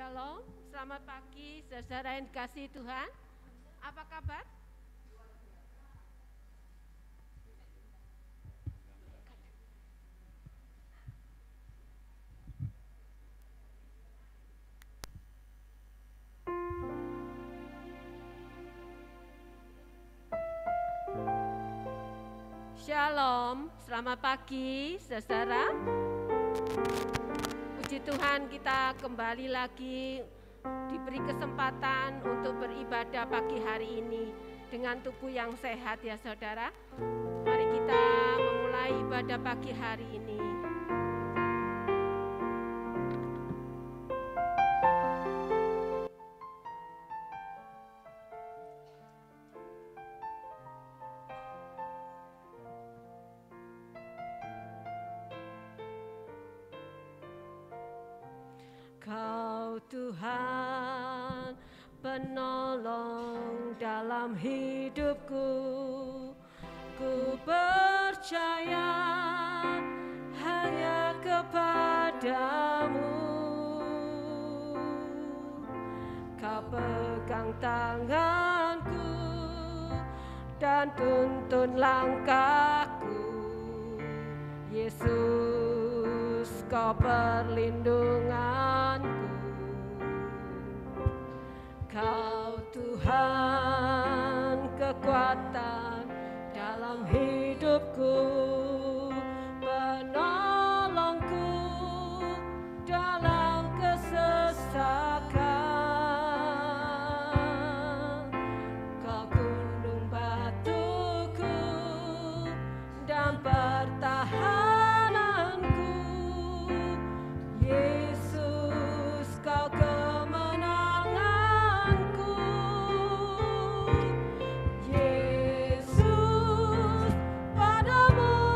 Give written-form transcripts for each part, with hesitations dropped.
Shalom, selamat pagi saudara yang dikasihi Tuhan. Apa kabar? Shalom, selamat pagi saudara. Puji Tuhan, kita kembali lagi diberi kesempatan untuk beribadah pagi hari ini dengan tubuh yang sehat ya saudara. Mari kita memulai ibadah pagi hari ini. Kau Tuhan penolong dalam hidupku, ku percaya hanya kepadamu. Kau pegang tanganku dan tuntun langkahku, Yesus, Kau perlindunganku. Kau Tuhan kekuatan dalam hidupku, penolongku dalam kesesakan. Kau gunung batuku dan pertahananku, Yesus, Kau kemenanganku. Yesus, padamu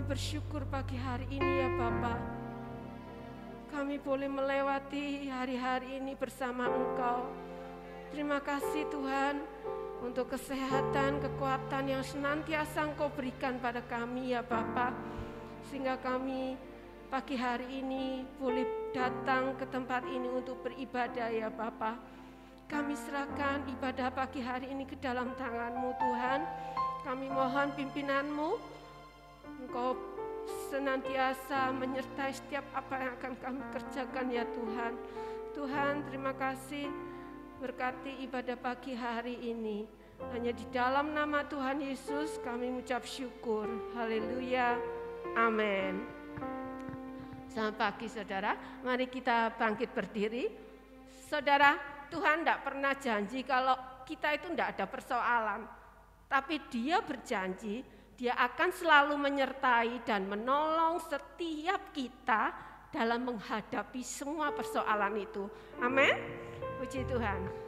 bersyukur pagi hari ini ya Bapa. Kami boleh melewati hari-hari ini bersama Engkau. Terima kasih Tuhan untuk kesehatan, kekuatan yang senantiasa Engkau berikan pada kami ya Bapa. Sehingga kami pagi hari ini boleh datang ke tempat ini untuk beribadah ya Bapa. Kami serahkan ibadah pagi hari ini ke dalam tangan-Mu Tuhan. Kami mohon pimpinan-Mu, Engkau senantiasa menyertai setiap apa yang akan kami kerjakan ya Tuhan. Tuhan, terima kasih berkati ibadah pagi hari ini. Hanya di dalam nama Tuhan Yesus kami mengucap syukur. Haleluya. Amin. Selamat pagi saudara. Mari kita bangkit berdiri. Saudara, Tuhan tidak pernah janji kalau kita itu tidak ada persoalan. Tapi Dia berjanji Dia akan selalu menyertai dan menolong setiap kita dalam menghadapi semua persoalan itu. Amin. Puji Tuhan.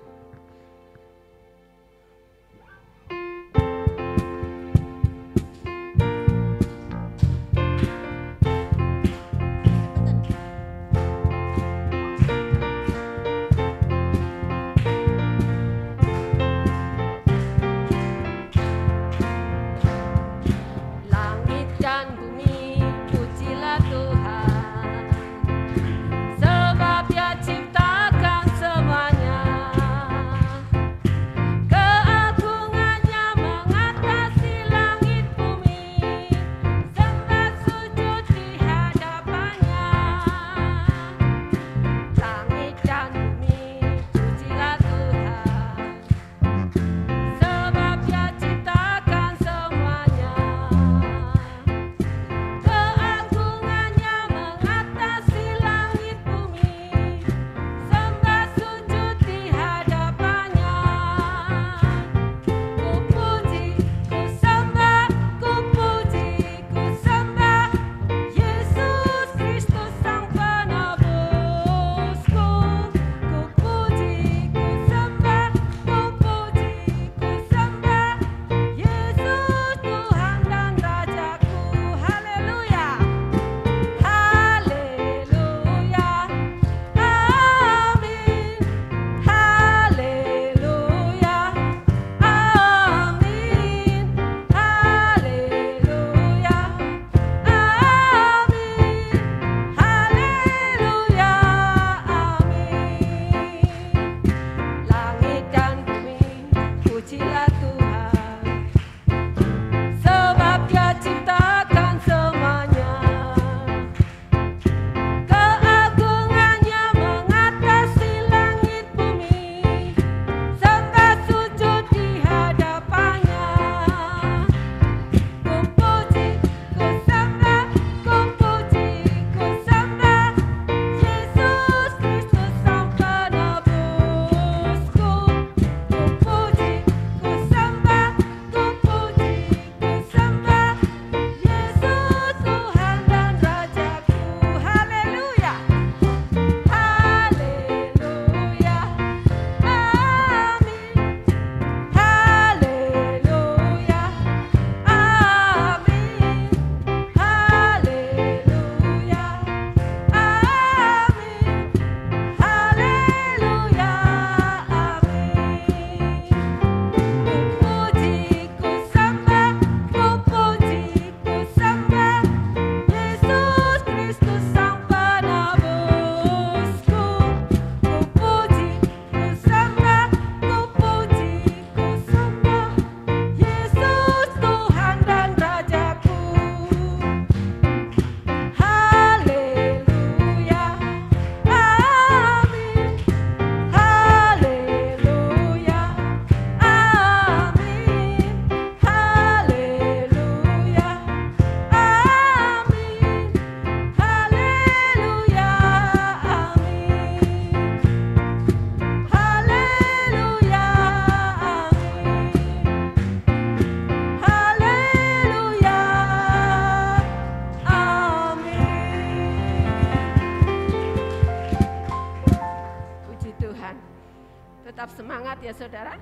Tetap semangat ya saudara.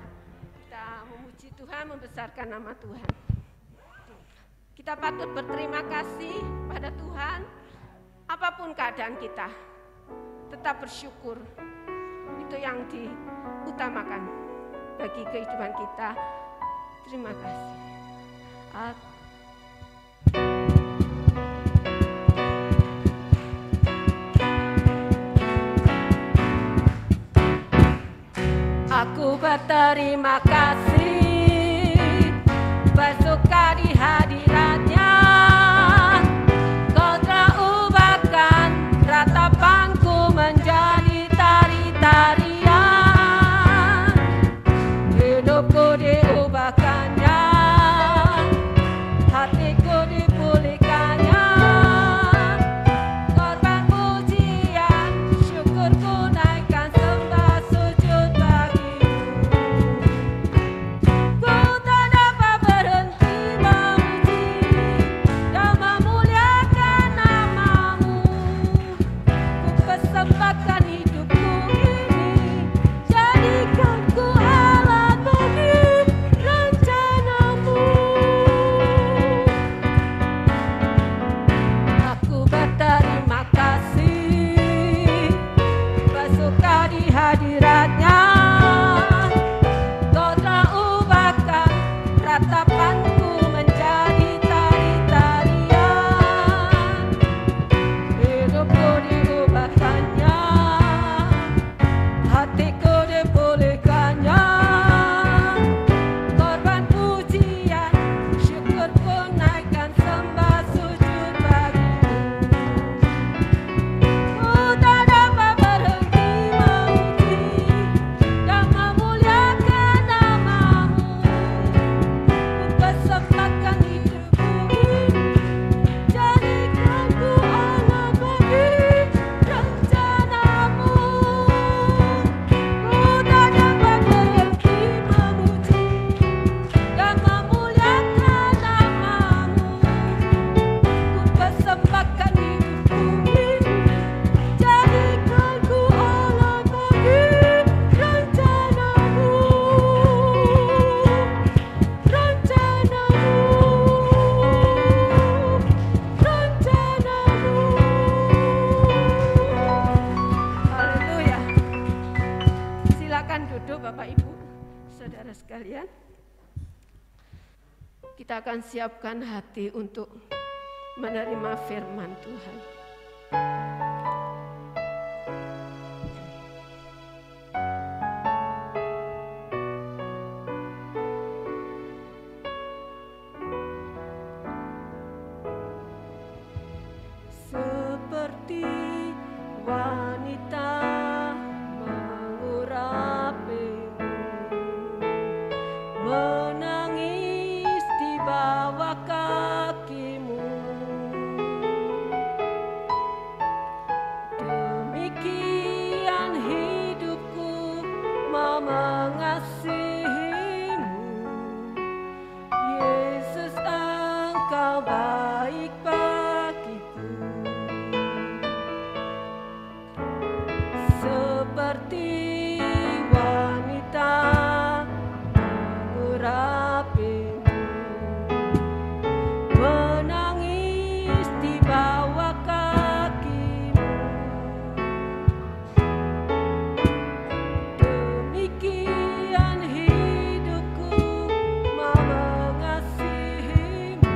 Kita memuji Tuhan, membesarkan nama Tuhan. Kita patut berterima kasih pada Tuhan, apapun keadaan kita, tetap bersyukur. Itu yang diutamakan bagi kehidupan kita. Terima kasih. Aku berterima kasih bersuka di hadiratnya. Kau telah ubahkan ratapanku menjadi tari-tarian. Hidupku diubahkannya, hatiku dipulihkannya. Korban pujian, syukurku naikkan sembah sujud bagimu. Ku tak dapat berhenti memuji dan memuliakan namamu. Ku persembahkan hidupku ini, jadikan ku alat bagi rencanamu. Aku berterima kasih bersuka di hadiratnya. Kau telah ubahkan ratapanku menjadi tari-tarian. Hidupku diubahkannya, hatiku dipulihkannya. Korban pujian, syukurku naikkan sembah sujud bagimu. Ku tak dapat berhenti memuji dan memuliakan namamu. Ku persembahkan hidupku ini, jadikan ku alat bagi rencanamu. Ku tak dapat berhenti memuji dan memuliakan namamu. Ku persembahkan hidupku ini, jadikan ku alat bagi rencanamu. Haleluya. Silakan duduk Bapak Ibu, saudara sekalian. Kita akan siapkan hati untuk menerima firman Tuhan. Seperti wanita mengurapimu, menangis di bawah kakimu. Demikian hidupku mau mengasihimu. Yesus, Engkau baik bagiku. Seperti wanita mengurapimu, menangis di bawah kakimu. Demikian hidupku mau mengasihimu.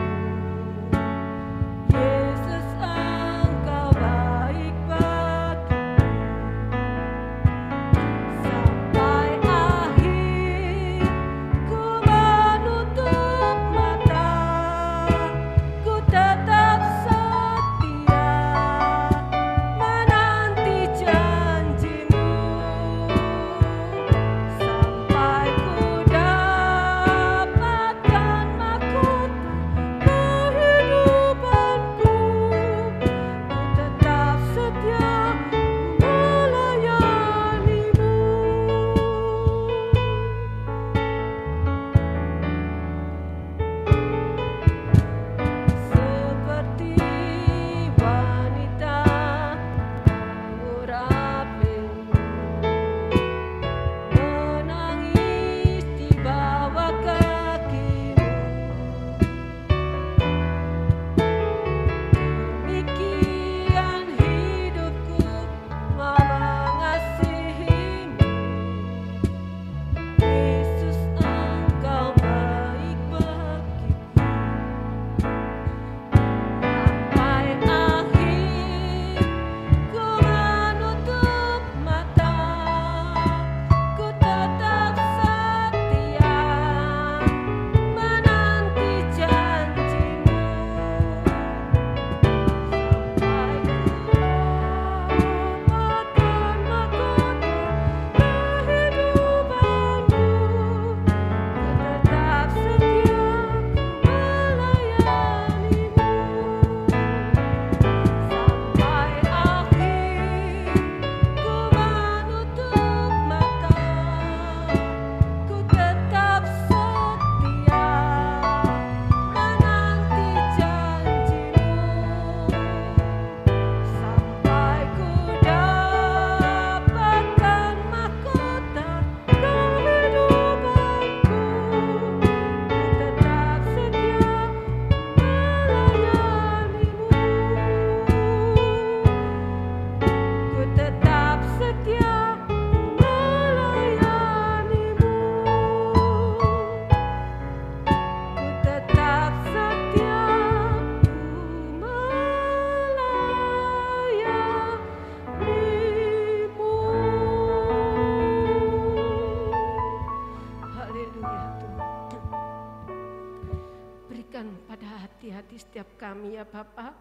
setiap kami ya Bapa.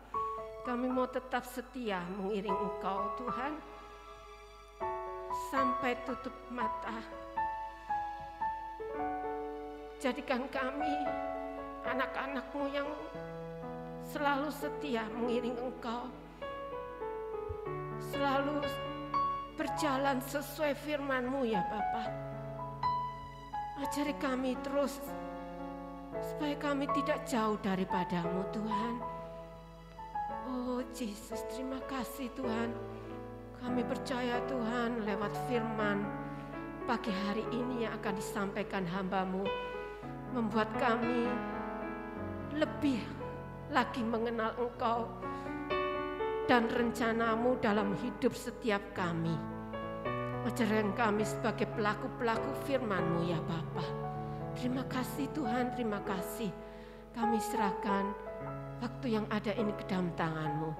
Kami mau tetap setia mengiring Engkau Tuhan, sampai tutup mata. Jadikan kami anak-anak-Mu yang selalu setia mengiring Engkau, selalu berjalan sesuai firman-Mu ya Bapa. Ajari kami terus supaya kami tidak jauh daripada-Mu Tuhan. Oh Yesus, terima kasih Tuhan. Kami percaya Tuhan lewat firman pagi hari ini yang akan disampaikan hamba-Mu, membuat kami lebih lagi mengenal Engkau dan rencana-Mu dalam hidup setiap kami. Ajarkan kami sebagai pelaku-pelaku firman-Mu ya Bapa. Terima kasih Tuhan, terima kasih. Kami serahkan waktu yang ada ini ke dalam tangan-Mu.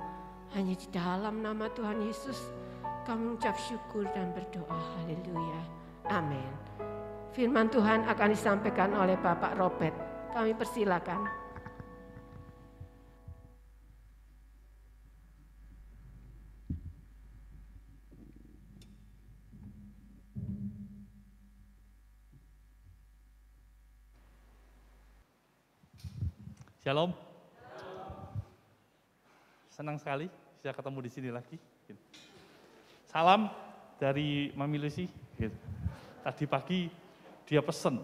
Hanya di dalam nama Tuhan Yesus kami mengucap syukur dan berdoa. Haleluya. Amin. Firman Tuhan akan disampaikan oleh Bapak Robert. Kami persilakan. Shalom. Senang sekali bisa ketemu di sini lagi. Salam dari Mami Lucy. Tadi pagi dia pesen,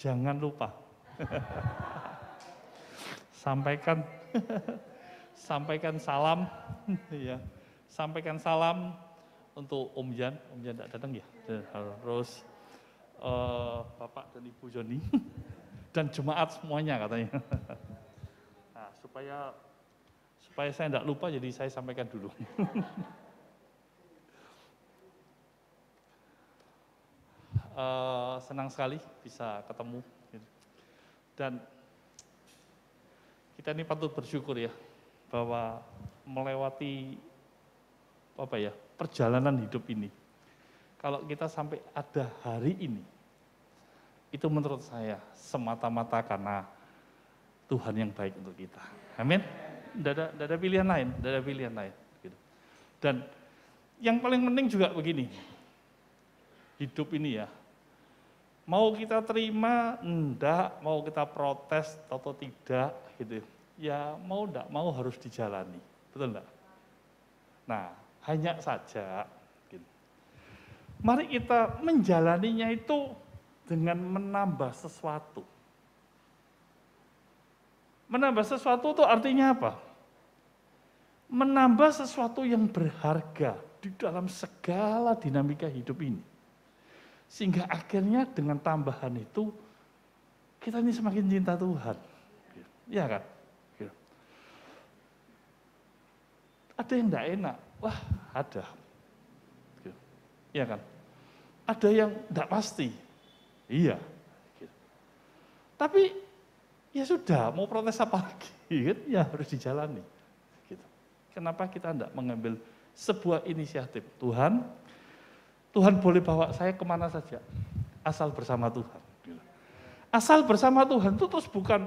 jangan lupa sampaikan salam, ya, sampaikan salam untuk Om Jan tidak datang ya, terus Bapak dan Ibu Joni dan jemaat semuanya katanya. Nah, supaya saya tidak lupa, jadi saya sampaikan dulu. Senang sekali bisa ketemu. Dan kita ini patut bersyukur ya, bahwa melewati perjalanan hidup ini. Kalau kita sampai ada hari ini, itu menurut saya semata-mata karena Tuhan yang baik untuk kita. Amin. Tidak ada pilihan lain, Gitu. Dan yang paling penting juga begini, hidup ini ya, mau kita terima, enggak, mau kita protes atau tidak, gitu. Ya mau enggak, mau harus dijalani, betul enggak? Nah, hanya saja, gitu. Mari kita menjalaninya itu dengan menambah sesuatu. Menambah sesuatu itu artinya apa? Menambah sesuatu yang berharga di dalam segala dinamika hidup ini. Sehingga akhirnya dengan tambahan itu, kita ini semakin cinta Tuhan. Iya kan? Ada yang enggak enak? Wah, ada. Iya kan? Ada yang enggak pasti? Iya. Tapi ya sudah, mau protes apa lagi? Ya harus dijalani. Gitu. Kenapa kita enggak mengambil sebuah inisiatif? Tuhan boleh bawa saya kemana saja, asal bersama Tuhan. Asal bersama Tuhan itu terus bukan,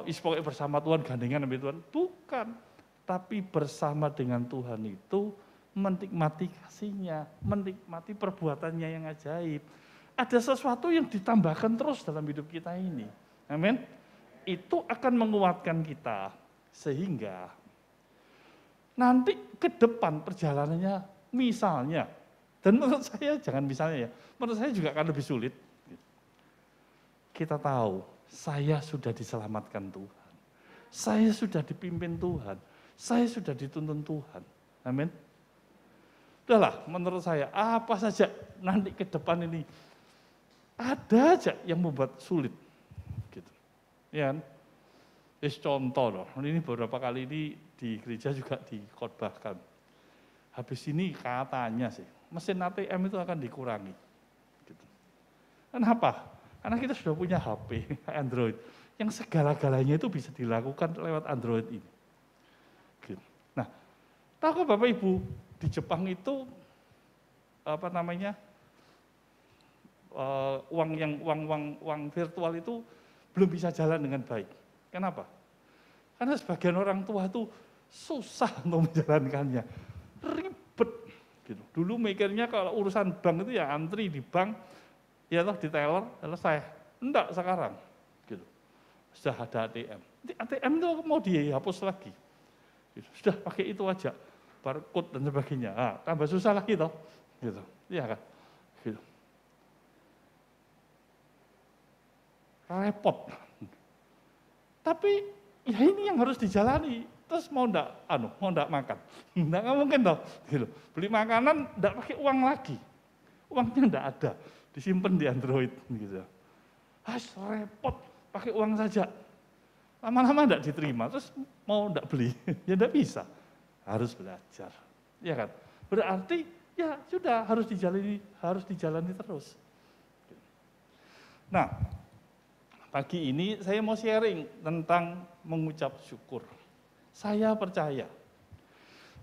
pokoknya bersama Tuhan, gandengan sama Tuhan. Bukan, tapi bersama dengan Tuhan itu menikmati kasih-Nya, menikmati perbuatannya yang ajaib. Ada sesuatu yang ditambahkan terus dalam hidup kita ini. Amin. Itu akan menguatkan kita, sehingga nanti ke depan perjalanannya misalnya, dan menurut saya jangan misalnya ya, menurut saya juga akan lebih sulit. Kita tahu, saya sudah diselamatkan Tuhan. Saya sudah dipimpin Tuhan. Saya sudah dituntun Tuhan. Amin. Udahlah, menurut saya apa saja nanti ke depan ini, ada aja yang membuat sulit. Gitu. Ya kan? Contoh loh, ini beberapa kali ini di gereja juga dikhotbahkan. Habis ini katanya sih, mesin ATM itu akan dikurangi. Gitu. Kenapa? Karena kita sudah punya HP Android, yang segala-galanya itu bisa dilakukan lewat Android ini. Gitu. Nah, tahu Bapak Ibu, di Jepang itu uang virtual itu belum bisa jalan dengan baik. Kenapa? Karena sebagian orang tua itu susah untuk menjalankannya, ribet. Gitu. Dulu mikirnya kalau urusan bank itu ya antri di bank, ya toh di teller, selesai. Enggak sekarang. Gitu. Sudah ada ATM. ATM itu mau dihapus lagi. Gitu. Sudah pakai itu aja, barcode dan sebagainya. Nah, tambah susah lagi toh. Gitu. Iya kan? Gitu. Repot. Tapi ya ini yang harus dijalani. Terus mau enggak makan? Enggak mungkin toh. Gitu. Beli makanan enggak pakai uang lagi. Uangnya enggak ada, disimpan di Android gitu. Repot, pakai uang saja. Lama-lama enggak diterima, terus mau enggak beli, ya enggak bisa. Harus belajar. Ya kan? Berarti ya sudah harus dijalani terus. Nah, pagi ini saya mau sharing tentang mengucap syukur. Saya percaya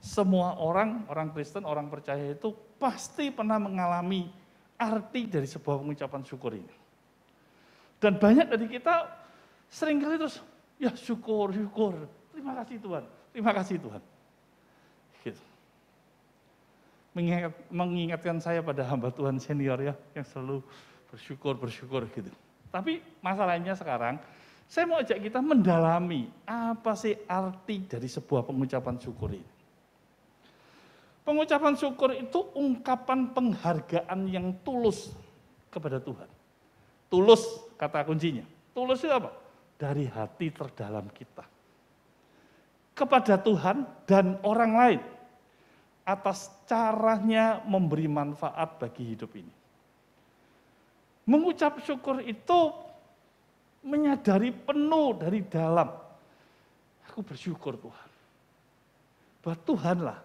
semua orang Kristen, orang percaya itu pasti pernah mengalami arti dari sebuah pengucapan syukur ini. Dan banyak dari kita seringkali terus, ya syukur, terima kasih Tuhan. Gitu. Mengingatkan saya pada hamba Tuhan senior ya, yang selalu bersyukur gitu. Tapi masalahnya sekarang, saya mau ajak kita mendalami apa sih arti dari sebuah pengucapan syukur ini. Pengucapan syukur itu ungkapan penghargaan yang tulus kepada Tuhan. Tulus kata kuncinya. Tulus itu apa? Dari hati terdalam kita. Kepada Tuhan dan orang lain. Atas caranya memberi manfaat bagi hidup ini. Mengucap syukur itu menyadari penuh dari dalam. Aku bersyukur Tuhan. Bahwa Tuhanlah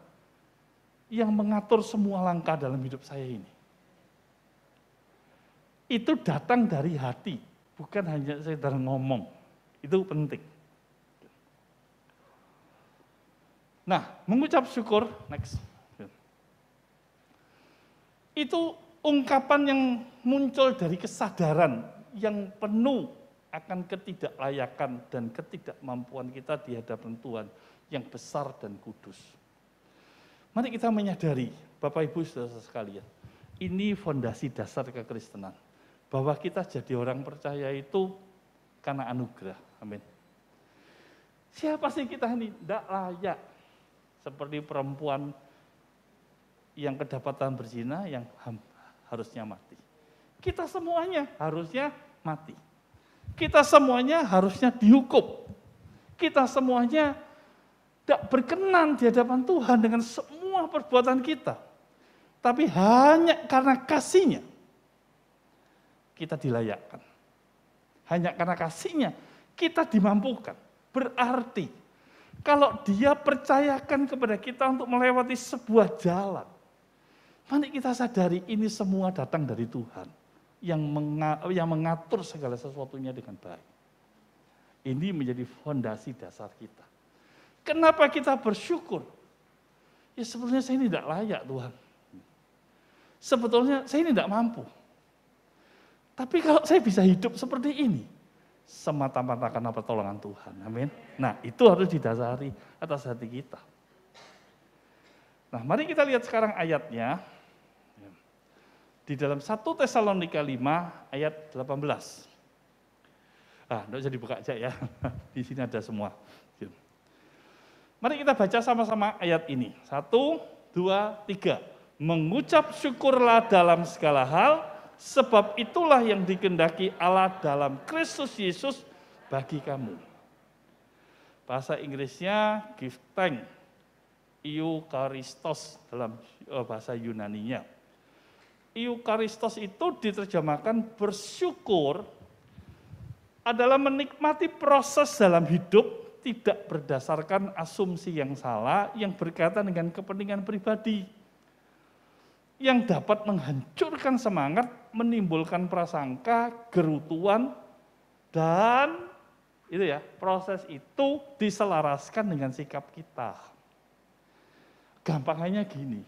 yang mengatur semua langkah dalam hidup saya ini. Itu datang dari hati, bukan hanya sekedar ngomong. Itu penting. Nah, mengucap syukur, next. Itu ungkapan yang muncul dari kesadaran yang penuh akan ketidaklayakan dan ketidakmampuan kita di hadapan Tuhan yang besar dan kudus. Mari kita menyadari, Bapak Ibu Saudara sekalian, ini fondasi dasar kekristenan. Bahwa kita jadi orang percaya itu karena anugerah. Amin. Siapa sih kita ini? Tidak layak. Seperti perempuan yang kedapatan berzina yang harusnya mati. Kita semuanya harusnya mati. Kita semuanya harusnya dihukum. Kita semuanya tidak berkenan di hadapan Tuhan dengan semua perbuatan kita. Tapi hanya karena kasih-Nya kita dilayakkan. Hanya karena kasih-Nya kita dimampukan. Berarti kalau Dia percayakan kepada kita untuk melewati sebuah jalan, mari kita sadari ini semua datang dari Tuhan yang mengatur segala sesuatunya dengan baik. Ini menjadi fondasi dasar kita. Kenapa kita bersyukur? Ya sebetulnya saya ini tidak layak Tuhan. Sebetulnya saya ini tidak mampu. Tapi kalau saya bisa hidup seperti ini, semata-mata karena pertolongan Tuhan. Amin. Nah, itu harus didasari atas hati kita. Nah, mari kita lihat sekarang ayatnya. Di dalam 1 Tesalonika 5 ayat 18. Tidak usah dibuka aja ya. Di sini ada semua. Mari kita baca sama-sama ayat ini. 1, 2, 3. Mengucap syukurlah dalam segala hal, sebab itulah yang dikehendaki Allah dalam Kristus Yesus bagi kamu. Bahasa Inggrisnya give thanks, Eucharistos dalam bahasa Yunaninya. Eucharistos itu diterjemahkan bersyukur adalah menikmati proses dalam hidup tidak berdasarkan asumsi yang salah yang berkaitan dengan kepentingan pribadi yang dapat menghancurkan semangat, menimbulkan prasangka, gerutuan, dan itu ya, proses itu diselaraskan dengan sikap kita. Gampangnya gini,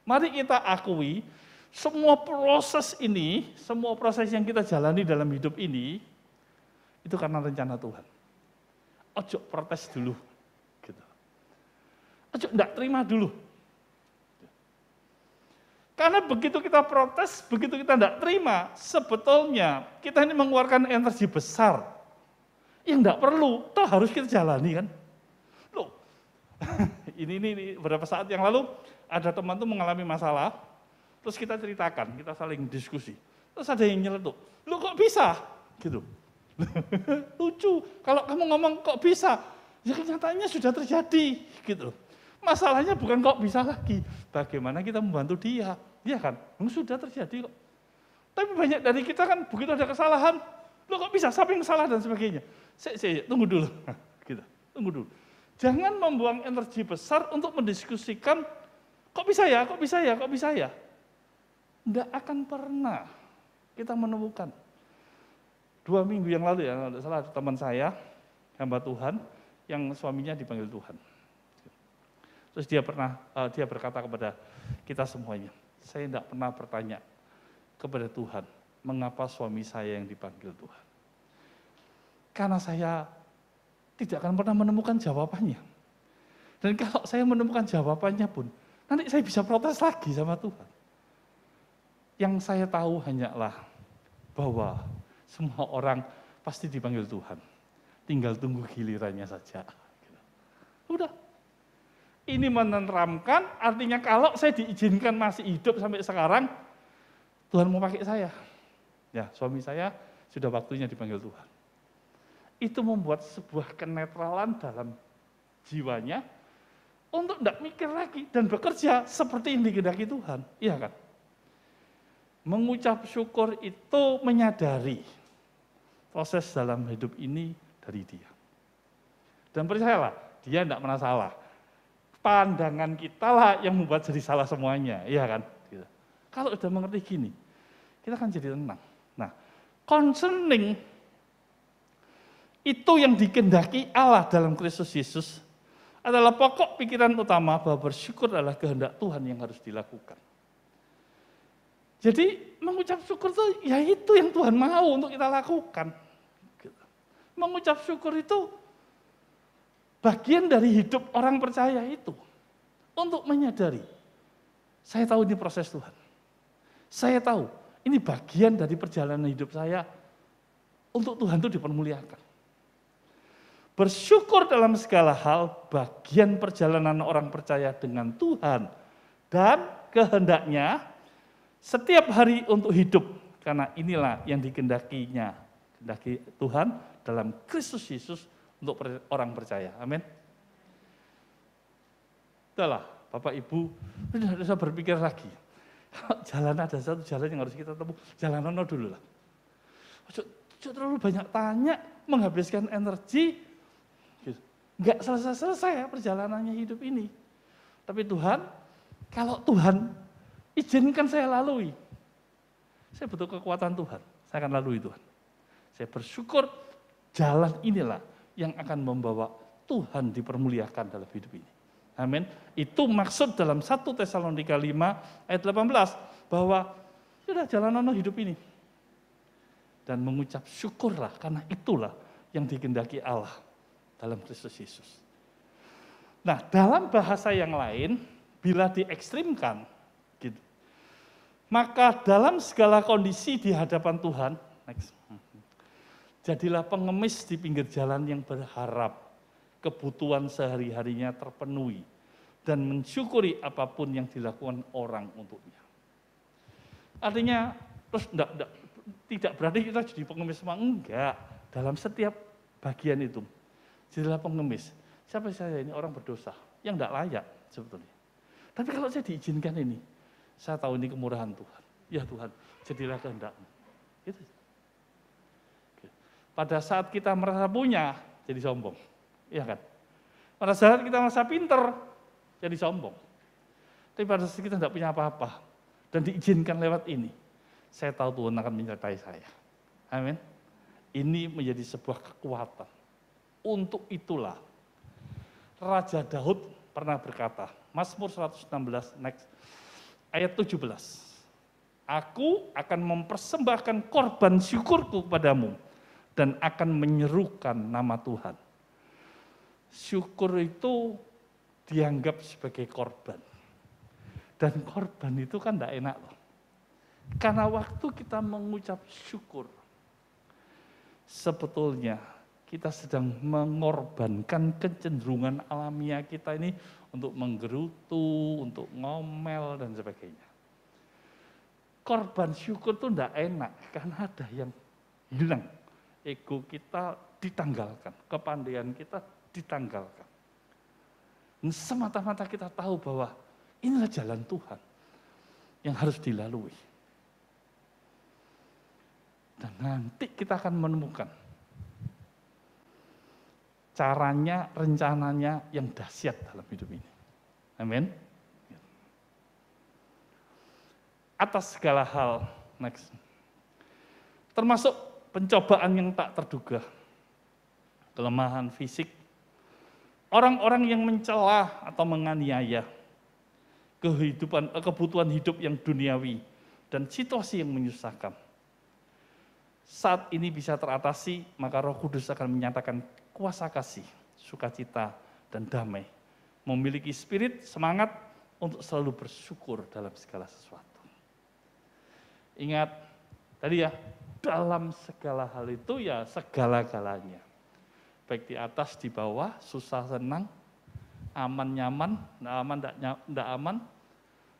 mari kita akui semua proses ini, semua proses yang kita jalani dalam hidup ini, itu karena rencana Tuhan. ojo protes dulu. Gitu. Ojo enggak terima dulu. Karena begitu kita protes, begitu kita enggak terima, sebetulnya kita ini mengeluarkan energi besar yang enggak perlu, toh harus kita jalani kan. Loh, ini beberapa saat yang lalu ada teman tuh mengalami masalah, terus kita ceritakan, kita saling diskusi. Terus ada yang nyeletuk, "Loh kok bisa?" Gitu. Lucu, kalau kamu ngomong kok bisa, ya kenyataannya sudah terjadi gitu. Masalahnya bukan kok bisa lagi, bagaimana kita membantu dia, iya kan? Sudah terjadi kok. Tapi banyak dari kita kan begitu ada kesalahan, loh kok bisa, siapa yang salah dan sebagainya. Tunggu dulu, gitu. Tunggu dulu. Jangan membuang energi besar untuk mendiskusikan, kok bisa ya, kok bisa ya, kok bisa ya. Tidak akan pernah kita menemukan. 2 minggu yang lalu ya, tidak salah teman saya, hamba Tuhan, yang suaminya dipanggil Tuhan. Terus dia berkata kepada kita semuanya, saya tidak pernah bertanya kepada Tuhan, mengapa suami saya yang dipanggil Tuhan. Karena saya tidak akan pernah menemukan jawabannya. Dan kalau saya menemukan jawabannya pun, nanti saya bisa protes lagi sama Tuhan. Yang saya tahu hanyalah bahwa semua orang pasti dipanggil Tuhan. Tinggal tunggu gilirannya saja. Udah. Ini menenteramkan, artinya kalau saya diizinkan masih hidup sampai sekarang, Tuhan mau pakai saya. Ya, suami saya sudah waktunya dipanggil Tuhan. Itu membuat sebuah kenetralan dalam jiwanya untuk tidak mikir lagi dan bekerja seperti yang dikehendaki Tuhan. Iya kan? Mengucap syukur itu menyadari proses dalam hidup ini dari dia. Dan percayalah, dia tidak pernah salah. Pandangan kita lah yang membuat jadi salah semuanya, iya kan? Gitu. Kalau sudah mengerti gini, kita akan jadi tenang. Nah, concerning itu yang dikehendaki Allah dalam Kristus Yesus adalah pokok pikiran utama bahwa bersyukur adalah kehendak Tuhan yang harus dilakukan. Jadi mengucap syukur itu ya itu yang Tuhan mau untuk kita lakukan. Gitu. Mengucap syukur itu bagian dari hidup orang percaya itu. Untuk menyadari, saya tahu ini proses Tuhan. Saya tahu ini bagian dari perjalanan hidup saya untuk Tuhan itu dipermuliakan. Bersyukur dalam segala hal bagian perjalanan orang percaya dengan Tuhan. Dan kehendaknya setiap hari untuk hidup. Karena inilah yang dikehendakinya. Kehendaki Tuhan dalam Kristus Yesus untuk orang percaya. Amin. Udahlah, Bapak Ibu, tidak usah berpikir lagi. Kalau jalan ada satu jalan yang harus kita tempuh, jalan dulu lah. Jangan terlalu banyak tanya, menghabiskan energi, nggak selesai-selesai ya perjalanannya hidup ini. Tapi Tuhan, kalau Tuhan izinkan saya lalui, saya butuh kekuatan Tuhan, saya akan lalui Tuhan. Saya bersyukur jalan inilah yang akan membawa Tuhan dipermuliakan dalam hidup ini. Amin. Itu maksud dalam 1 Tesalonika 5 ayat 18 bahwa sudah jalanan hidup ini. Dan mengucap syukurlah karena itulah yang dikehendaki Allah dalam Kristus Yesus. Nah, dalam bahasa yang lain bila diekstrimkan gitu. Maka dalam segala kondisi di hadapan Tuhan, jadilah pengemis di pinggir jalan yang berharap kebutuhan sehari-harinya terpenuhi dan mensyukuri apapun yang dilakukan orang untuknya. Artinya, terus tidak berarti kita jadi pengemis semua, enggak. Dalam setiap bagian itu, jadilah pengemis. Siapa saya ini orang berdosa, yang enggak layak sebetulnya. Tapi kalau saya diizinkan ini, saya tahu ini kemurahan Tuhan. Ya Tuhan, jadilah kehendak-Mu. Gitu. Pada saat kita merasa punya, jadi sombong. Iya kan? Pada saat kita merasa pinter, jadi sombong. Tapi pada saat kita tidak punya apa-apa, dan diizinkan lewat ini, saya tahu Tuhan akan menyertai saya. Amin. Ini menjadi sebuah kekuatan. Untuk itulah, Raja Daud pernah berkata, Mazmur 116, next, ayat 17. Aku akan mempersembahkan korban syukurku kepadamu, dan akan menyerukan nama Tuhan. syukur itu dianggap sebagai korban. Dan korban itu kan tidak enak loh. Karena waktu kita mengucap syukur, sebetulnya kita sedang mengorbankan kecenderungan alamiah kita ini untuk menggerutu, untuk ngomel, dan sebagainya. Korban syukur itu tidak enak, karena ada yang hilang. Ego kita ditanggalkan, kepandaian kita ditanggalkan. Semata-mata kita tahu bahwa inilah jalan Tuhan yang harus dilalui. Dan nanti kita akan menemukan caranya, rencananya yang dahsyat dalam hidup ini. Amin. Atas segala hal, next. Termasuk pencobaan yang tak terduga, kelemahan fisik, orang-orang yang mencela atau menganiaya, kebutuhan hidup yang duniawi, dan situasi yang menyusahkan. Saat ini bisa teratasi, maka Roh Kudus akan menyatakan kuasa kasih, sukacita, dan damai. Memiliki spirit, semangat untuk selalu bersyukur dalam segala sesuatu. Ingat, tadi ya, dalam segala hal itu ya segala-galanya. Baik di atas, di bawah, susah, senang, aman, nyaman, tidak aman,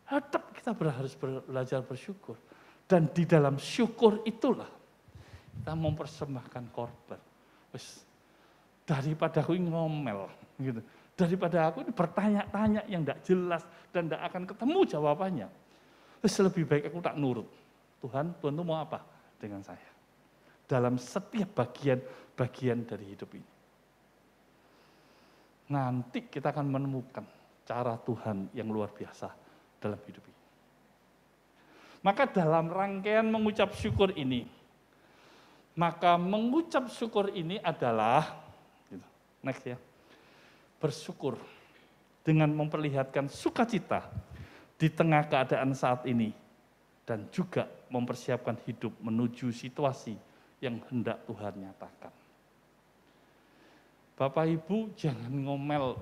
tetap kita harus belajar bersyukur. Dan di dalam syukur itulah kita mempersembahkan korban. Daripada aku ngomel, gitu. Daripada aku ini bertanya-tanya yang tidak jelas dan tidak akan ketemu jawabannya. Lebih baik aku tak nurut. Tuhan itu mau apa dengan saya? Dalam setiap bagian dari hidup ini. Nanti kita akan menemukan cara Tuhan yang luar biasa dalam hidup ini. Maka dalam rangkaian mengucap syukur ini, adalah, next ya, bersyukur dengan memperlihatkan sukacita di tengah keadaan saat ini dan juga mempersiapkan hidup menuju situasi yang hendak Tuhan nyatakan. Bapak Ibu jangan ngomel,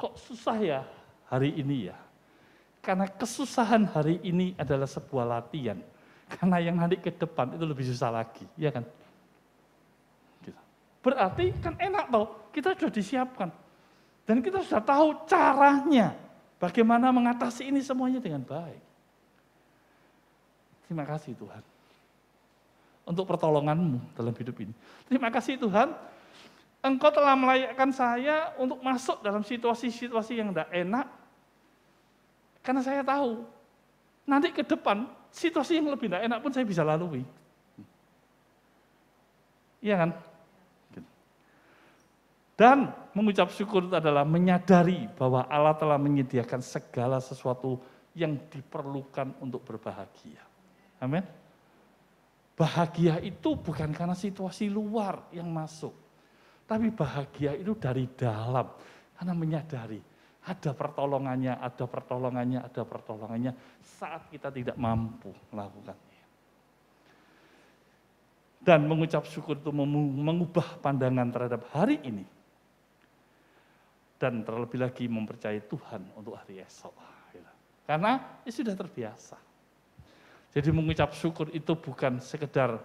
kok susah ya hari ini ya? Karena kesusahan hari ini adalah sebuah latihan. Karena yang nanti ke depan itu lebih susah lagi, ya kan? Berarti kan enak toh, kita sudah disiapkan. Dan kita sudah tahu caranya, bagaimana mengatasi ini semuanya dengan baik. Terima kasih Tuhan, untuk pertolongan-Mu dalam hidup ini. Terima kasih Tuhan, Engkau telah melayakkan saya untuk masuk dalam situasi-situasi yang tidak enak, karena saya tahu, nanti ke depan, situasi yang lebih tidak enak pun saya bisa lalui. Iya kan? Dan mengucap syukur itu adalah menyadari bahwa Allah telah menyediakan segala sesuatu yang diperlukan untuk berbahagia. Amin. Bahagia itu bukan karena situasi luar yang masuk, tapi bahagia itu dari dalam, karena menyadari ada pertolongannya saat kita tidak mampu melakukannya. Dan mengucap syukur itu mengubah pandangan terhadap hari ini. Dan terlebih lagi mempercayai Tuhan untuk hari esok. Karena sudah terbiasa. Jadi mengucap syukur itu bukan sekedar,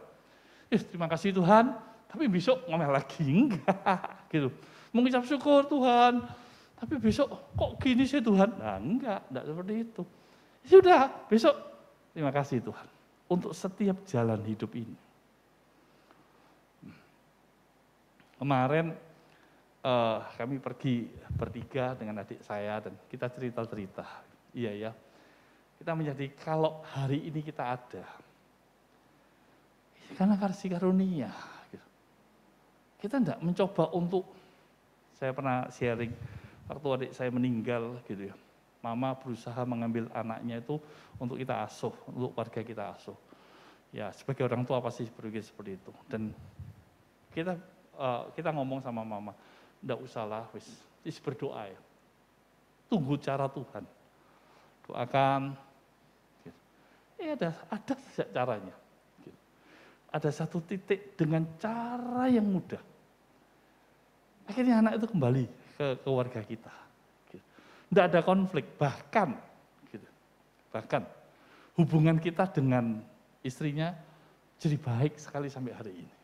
terima kasih Tuhan, tapi besok ngomel lagi, enggak. Gitu. Mengucap syukur Tuhan, tapi besok kok gini sih Tuhan? Nah enggak seperti itu. Sudah, besok terima kasih Tuhan untuk setiap jalan hidup ini. Kemarin kami pergi bertiga dengan adik saya dan kita cerita-cerita. Iya ya, kita menjadi kalau hari ini kita ada, karena kasih karunia. Kita tidak mencoba untuk, saya pernah sharing, waktu adik saya meninggal gitu ya, mama berusaha mengambil anaknya itu untuk kita asuh, untuk warga kita asuh. Ya sebagai orang tua pasti berpikir seperti itu. Dan kita ngomong sama mama, tidak usahlah, wis berdoa ya. Tunggu cara Tuhan. Doakan. Gitu. Ada caranya. Gitu. Ada satu titik dengan cara yang mudah. Akhirnya anak itu kembali ke keluarga kita. Tidak ada konflik, bahkan hubungan kita dengan istrinya jadi baik sekali sampai hari ini.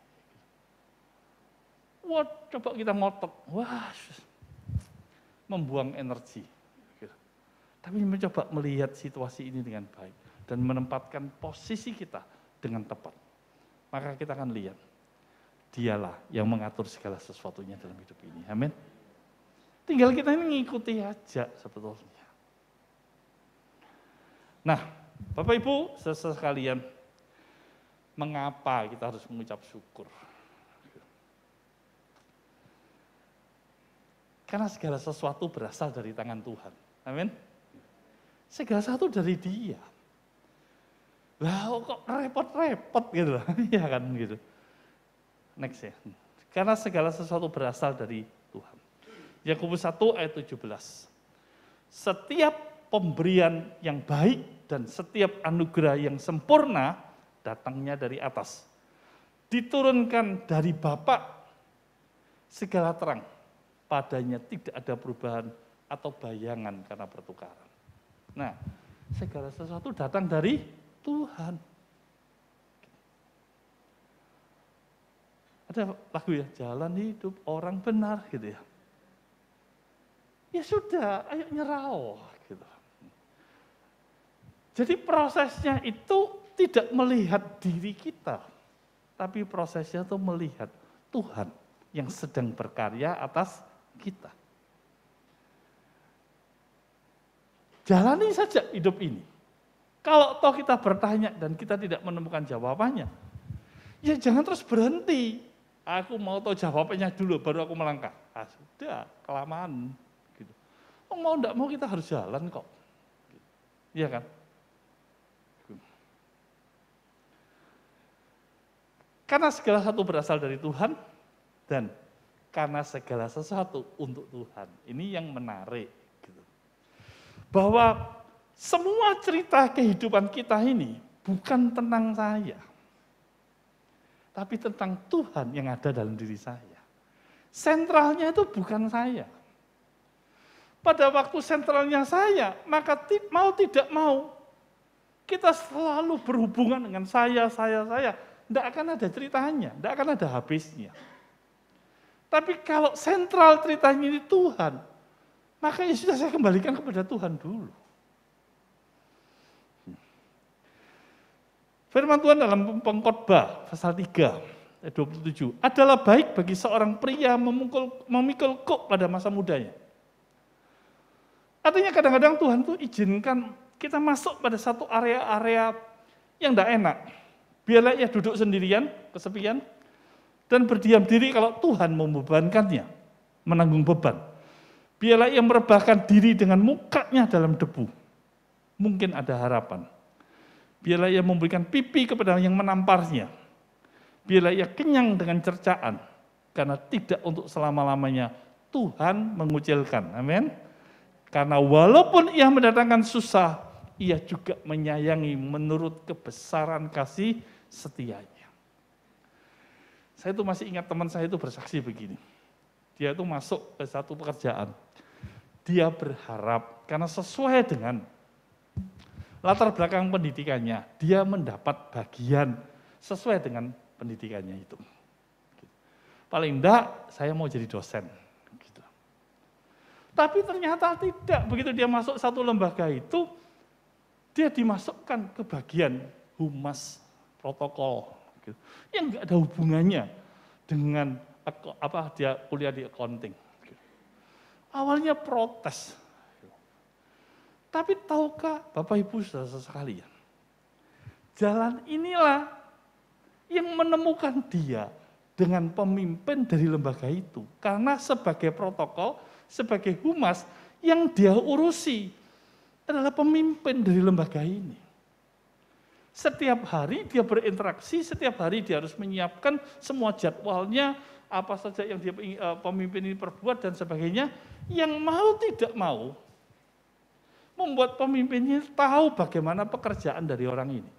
Wah, coba kita ngotot, wah, membuang energi. Tapi mencoba melihat situasi ini dengan baik dan menempatkan posisi kita dengan tepat. Maka kita akan lihat, dialah yang mengatur segala sesuatunya dalam hidup ini. Amin. Tinggal kita ini mengikuti aja sebetulnya. Nah, Bapak Ibu, saudara sekalian, mengapa kita harus mengucap syukur? Karena segala sesuatu berasal dari tangan Tuhan. Amin. Segala sesuatu dari Dia. Lah kok repot-repot gitu. Iya kan gitu. Next ya. Karena segala sesuatu berasal dari Tuhan. Yakobus 1 ayat 17. Setiap pemberian yang baik dan setiap anugerah yang sempurna datangnya dari atas. Diturunkan dari Bapa segala terang. Padanya tidak ada perubahan atau bayangan karena pertukaran. Nah, segala sesuatu datang dari Tuhan. Ada lagu ya, jalan hidup orang benar gitu ya. Ya sudah, ayo nyerah gitu. Jadi prosesnya itu tidak melihat diri kita, tapi prosesnya itu melihat Tuhan yang sedang berkarya atas kita. Jalani saja hidup ini. Kalau toh kita bertanya dan kita tidak menemukan jawabannya, ya jangan terus berhenti. Aku mau tahu jawabannya dulu, baru aku melangkah. Ah, sudah, kelamaan. Gitu. Oh, mau enggak mau kita harus jalan kok. Iya kan? Karena segala sesuatu berasal dari Tuhan, dan karena segala sesuatu untuk Tuhan. Ini yang menarik. Gitu. Bahwa semua cerita kehidupan kita ini bukan tentang saya. Tapi tentang Tuhan yang ada dalam diri saya. Sentralnya itu bukan saya. Pada waktu sentralnya saya, maka mau tidak mau, kita selalu berhubungan dengan saya. Tidak akan ada ceritanya, tidak akan ada habisnya. Tapi kalau sentral ceritanya ini Tuhan, maka ya sudah saya kembalikan kepada Tuhan dulu. Firman Tuhan dalam Pengkhotbah pasal 3 ayat 27, adalah baik bagi seorang pria memikul kuk pada masa mudanya. Artinya kadang-kadang Tuhan tuh izinkan kita masuk pada satu area-area yang tidak enak. Biarlah ia duduk sendirian, kesepian, dan berdiam diri kalau Tuhan membebankannya, menanggung beban. Biarlah ia merebahkan diri dengan mukanya dalam debu. Mungkin ada harapan. Biarlah ia memberikan pipi kepada yang menamparnya. Biarlah ia kenyang dengan cercaan. Karena tidak untuk selama-lamanya Tuhan mengucilkan. Amin. Karena walaupun ia mendatangkan susah, ia juga menyayangi menurut kebesaran kasih setianya. Saya itu masih ingat teman saya itu bersaksi begini. Dia itu masuk ke satu pekerjaan. Dia berharap karena sesuai dengan latar belakang pendidikannya, dia mendapat bagian sesuai dengan pendidikannya itu. Paling enggak, saya mau jadi dosen. Gitu. Tapi ternyata tidak. Begitu dia masuk satu lembaga itu, dia dimasukkan ke bagian humas protokol. Gitu. Yang enggak ada hubungannya dengan dia kuliah di accounting. Gitu. Awalnya protes. Tapi tahukah Bapak Ibu saudara sekalian, jalan inilah yang menemukan dia dengan pemimpin dari lembaga itu. Karena sebagai protokol, sebagai humas, yang dia urusi adalah pemimpin dari lembaga ini. Setiap hari dia berinteraksi, setiap hari dia harus menyiapkan semua jadwalnya, apa saja yang dia pemimpin ini perbuat dan sebagainya, yang mau tidak mau, membuat pemimpinnya tahu bagaimana pekerjaan dari orang ini.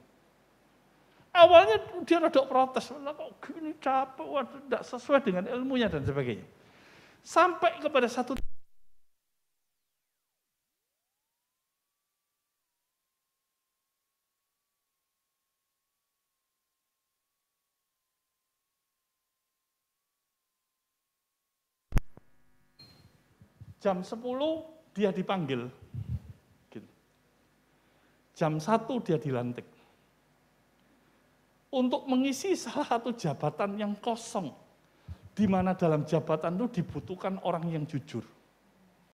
Awalnya dia rada protes, kok gini capek, tidak sesuai dengan ilmunya dan sebagainya. Sampai kepada satu jam 10 dia dipanggil. Jam 1 dia dilantik. Untuk mengisi salah satu jabatan yang kosong, di mana dalam jabatan itu dibutuhkan orang yang jujur.